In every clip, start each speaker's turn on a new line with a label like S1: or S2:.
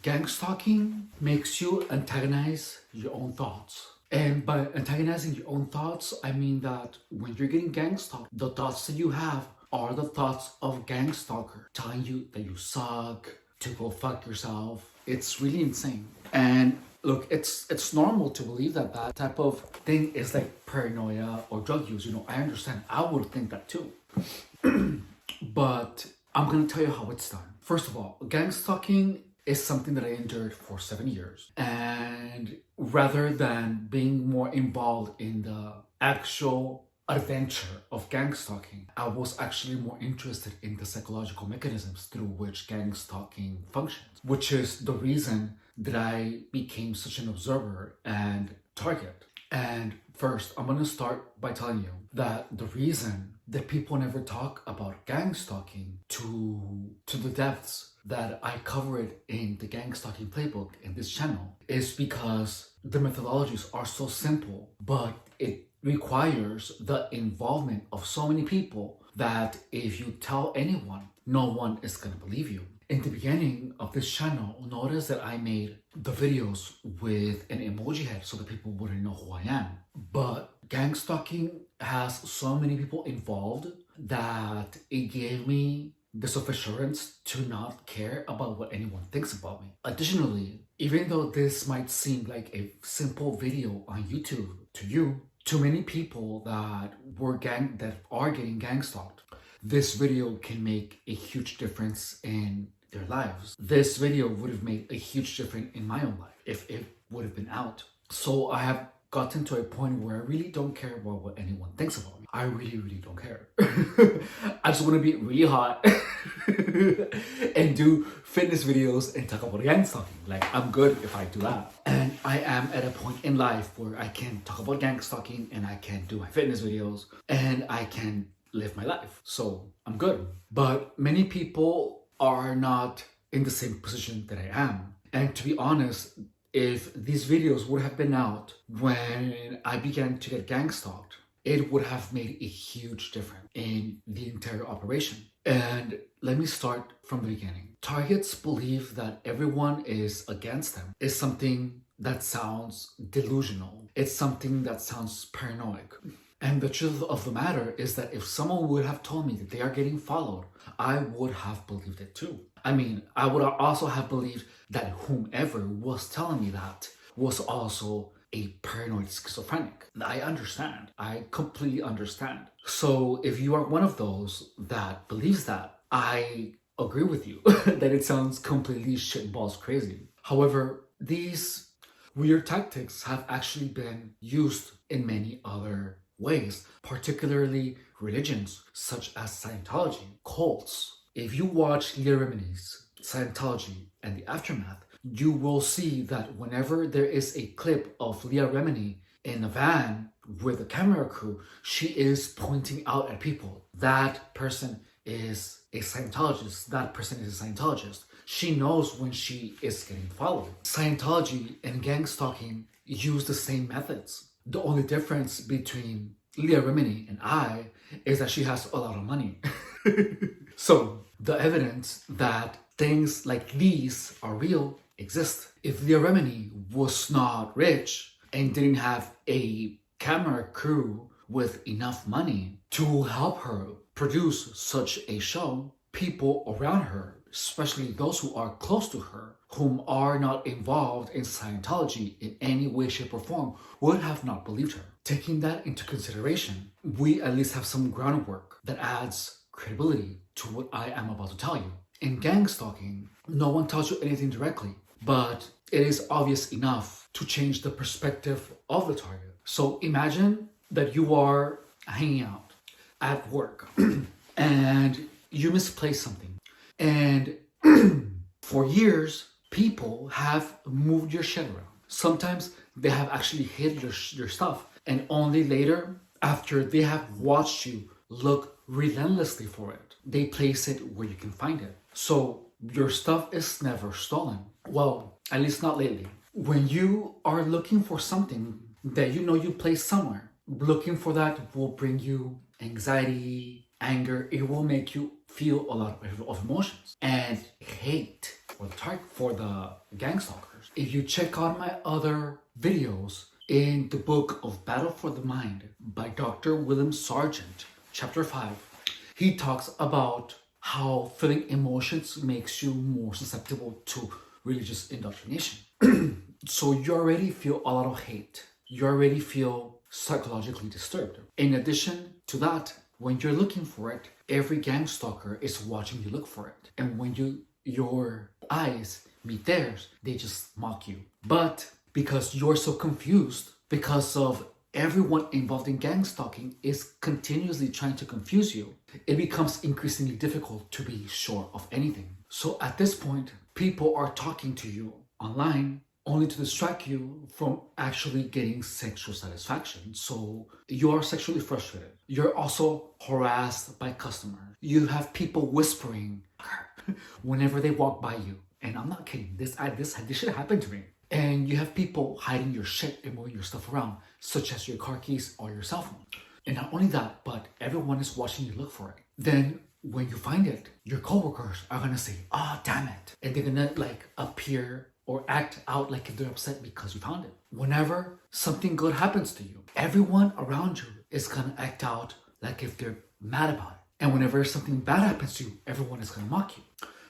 S1: Gang stalking makes you antagonize your own thoughts. And by antagonizing your own thoughts, I mean that when you're getting gang stalked, the thoughts that you have are the thoughts of gang stalker telling you that you suck, to go fuck yourself. It's really insane. And look, it's normal to believe that that type of thing is like paranoia or drug use. I understand. I would think that too. But I'm gonna tell you how it's done. First of all, gang stalking is something that I endured for 7 years. And rather than being more involved in the actual adventure of gang stalking, I was actually more interested in the psychological mechanisms through which gang stalking functions, which is the reason that I became such an observer and target. And first, I'm gonna start by telling you that the reason that people never talk about gang stalking to the depths that I cover it in the gang stalking playbook in this channel is because the methodologies are so simple, but it requires the involvement of so many people that if you tell anyone, no one is gonna believe you. In the beginning of this channel, notice that I made the videos with an emoji head so that people wouldn't know who I am. But gang stalking has so many people involved that it gave me the self-assurance to not care about what anyone thinks about me. Additionally, even though this might seem like a simple video on YouTube to you, to many people that are getting gang stalked, this video can make a huge difference in their lives. This video would have made a huge difference in my own life if it would have been out. So I have gotten to a point where I really don't care about what anyone thinks about me. I really, really don't care. I just want to be really hot and do fitness videos and talk about gang stalking. Like, I'm good if I do that. And I am at a point in life where I can talk about gang stalking and I can do my fitness videos and I can live my life. So I'm good. But many people are not in the same position that I am. And to be honest, if these videos would have been out when I began to get gang stalked, it would have made a huge difference in the entire operation. And let me start from the beginning. Targets believe that everyone is against them. It's something that sounds delusional. It's something that sounds paranoid. And the truth of the matter is that if someone would have told me that they are getting followed, I would have believed it too. I mean, I would also have believed that whomever was telling me that was also a paranoid schizophrenic. I understand. I completely understand. So if you are one of those that believes that, I agree with you that it sounds completely shitballs crazy. However, these weird tactics have actually been used in many other ways, particularly religions such as Scientology, cults. If you watch Leah Remini's Scientology and the Aftermath, you will see that whenever there is a clip of Leah Remini in a van with a camera crew, she is pointing out at people. That person is a Scientologist. That person is a Scientologist. She knows when she is getting followed. Scientology and gang stalking use the same methods. The only difference between Leah Remini and I is that she has a lot of money. So the evidence that things like these are real exist. If Leah Remini was not rich and didn't have a camera crew with enough money to help her produce such a show, people around her, especially those who are close to her, whom are not involved in Scientology in any way, shape, or form, would have not believed her. Taking that into consideration, we at least have some groundwork that adds credibility to what I am about to tell you. In gang stalking, no one tells you anything directly, but it is obvious enough to change the perspective of the target. So imagine that you are hanging out at work and you misplace something. And for years, people have moved your shit around. Sometimes they have actually hid your stuff. And only later, after they have watched you look relentlessly for it, they place it where you can find it. So your stuff is never stolen. Well, at least not lately. When you are looking for something that you know you placed somewhere, looking for that will bring you anxiety, anger, it will make you feel a lot of emotions. And hate for the gang stalkers. If you check out my other videos in the book of Battle for the Mind by Dr. William Sargent, chapter 5, he talks about how feeling emotions makes you more susceptible to religious indoctrination. So you already feel a lot of hate. You already feel psychologically disturbed. In addition to that, when you're looking for it, every gang stalker is watching you look for it. And when your eyes meet theirs, they just mock you. But because you're so confused, because of everyone involved in gang stalking is continuously trying to confuse you, it becomes increasingly difficult to be sure of anything. So at this point, people are talking to you online only to distract you from actually getting sexual satisfaction. So you are sexually frustrated. You're also harassed by customers. You have people whispering whenever they walk by you. And I'm not kidding. This shit happened to me. And you have people hiding your shit and moving your stuff around, such as your car keys or your cell phone. And not only that, but everyone is watching you look for it. Then when you find it, your coworkers are gonna say, "Oh, damn it," and they're gonna appear or act out like if they're upset because you found it. Whenever something good happens to you, everyone around you is gonna act out like if they're mad about it. And whenever something bad happens to you, everyone is gonna mock you.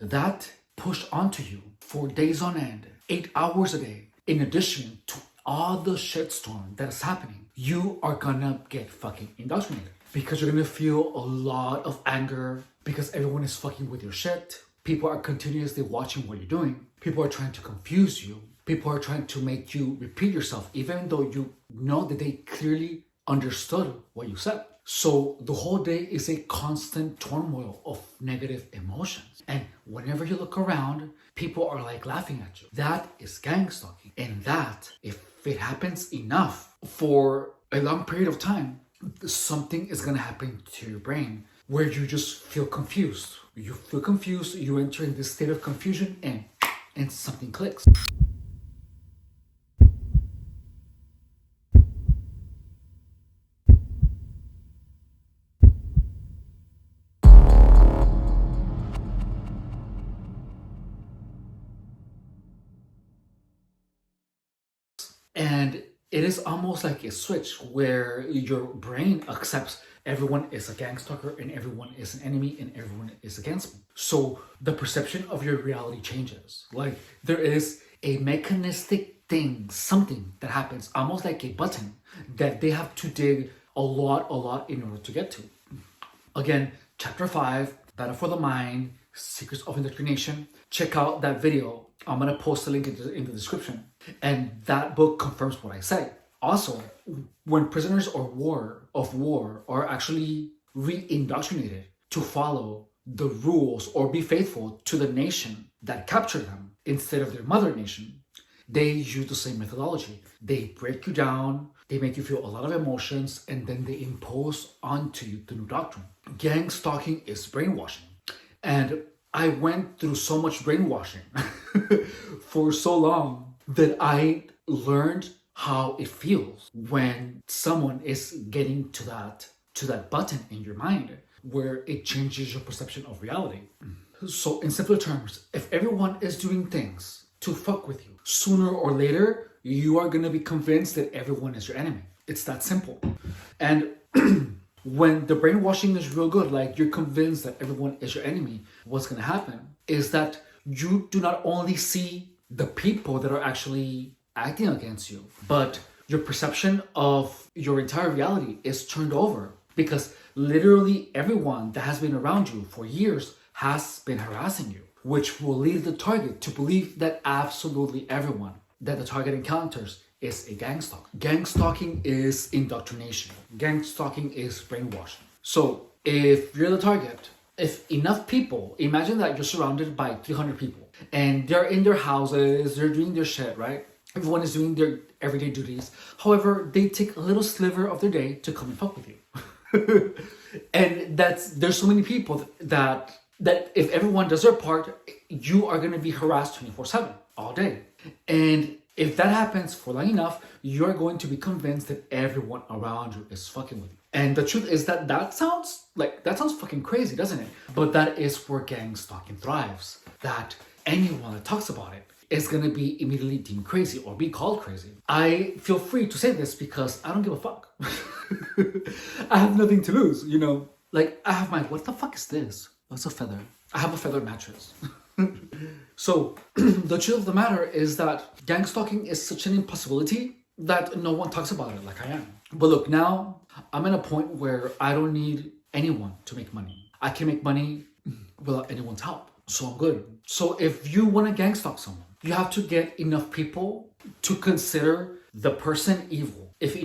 S1: That pushed onto you for days on end, 8 hours a day, in addition to all the shitstorm that is happening, you are gonna get fucking indoctrinated. Because you're gonna feel a lot of anger because everyone is fucking with your shit. People are continuously watching what you're doing. People are trying to confuse you. People are trying to make you repeat yourself, even though you know that they clearly understood what you said. So the whole day is a constant turmoil of negative emotions. And whenever you look around, people are laughing at you. That is gang stalking. And that, if it happens enough for a long period of time, something is going to happen to your brain where you just feel confused. You feel confused, you enter in this state of confusion, and something clicks. And it is almost like a switch where your brain accepts everyone is a gang stalker and everyone is an enemy and everyone is against me. So the perception of your reality changes. There is a mechanistic thing, something that happens, almost like a button that they have to dig a lot in order to get to. Again, chapter 5, Battle for the Mind, Secrets of Indoctrination. Check out that video. I'm going to post a link in the description. And that book confirms what I say. Also, when prisoners of war are actually re-indoctrinated to follow the rules or be faithful to the nation that captured them instead of their mother nation, they use the same methodology. They break you down, they make you feel a lot of emotions, and then they impose onto you the new doctrine. Gang stalking is brainwashing. And I went through so much brainwashing for so long that I learned how it feels when someone is getting to that button in your mind where it changes your perception of reality. So in simpler terms, if everyone is doing things to fuck with you, sooner or later, you are going to be convinced that everyone is your enemy. It's that simple. And when the brainwashing is real good, you're convinced that everyone is your enemy, what's going to happen is that you do not only see the people that are actually acting against you, but your perception of your entire reality is turned over because literally everyone that has been around you for years has been harassing you, which will lead the target to believe that absolutely everyone that the target encounters is a gang stalker. Gang stalking is indoctrination. Gang stalking is brainwashing. So if you're the target, if enough people, imagine that you're surrounded by 300 people and they're in their houses, they're doing their shit, right? Everyone is doing their everyday duties. However, they take a little sliver of their day to come and fuck with you. And there's so many people that if everyone does their part, you are going to be harassed 24/7 all day. And if that happens for long enough, you're going to be convinced that everyone around you is fucking with you. And the truth is that that sounds fucking crazy, doesn't it? But that is where gang stalking thrives. That anyone that talks about it is gonna be immediately deemed crazy or be called crazy. I feel free to say this because I don't give a fuck. I have nothing to lose, you know? Like, I have my, what the fuck is this? What's a feather? I have a feather mattress. So, the truth of the matter is that gang stalking is such an impossibility that no one talks about it like I am. But look, now I'm at a point where I don't need anyone to make money. I can make money without anyone's help. So I'm good. So if you want to gang stalk someone, you have to get enough people to consider the person evil. If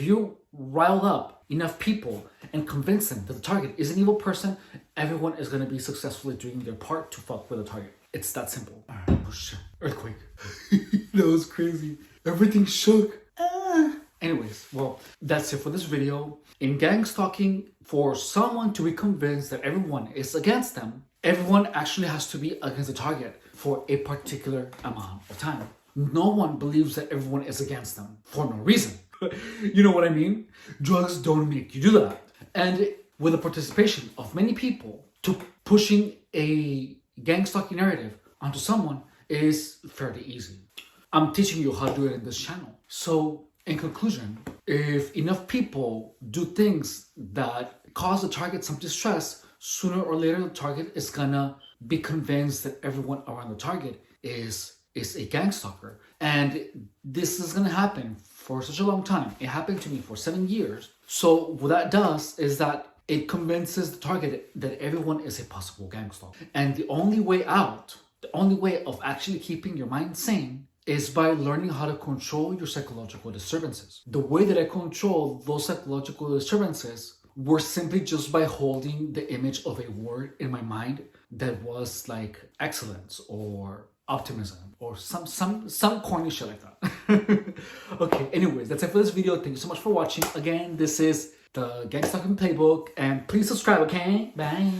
S1: you rile up enough people and convince them that the target is an evil person, everyone is going to be successfully doing their part to fuck with the target. It's that simple. Oh shit. Earthquake. That was crazy. Everything shook. Anyways, well, that's it for this video. In gang stalking, for someone to be convinced that everyone is against them, everyone actually has to be against the target for a particular amount of time. No one believes that everyone is against them for no reason. You know what I mean? Drugs don't make you do that. And with the participation of many people, to pushing a gang stalking narrative onto someone is fairly easy. I'm teaching you how to do it in this channel. So, in conclusion, if enough people do things that cause the target some distress, sooner or later the target is gonna be convinced that everyone around the target is a gang stalker. And this is gonna happen for such a long time. It happened to me for 7 years. So what that does is that it convinces the target that everyone is a possible gang stalker. And the only way out, the only way of actually keeping your mind sane is by learning how to control your psychological disturbances. The way that I control those psychological disturbances were simply just by holding the image of a word in my mind that was like excellence or optimism or some corny shit like that. Okay, anyways, that's it for this video. Thank you so much for watching. Again, this is the Gang Stalking Playbook, and please subscribe, okay? Bye.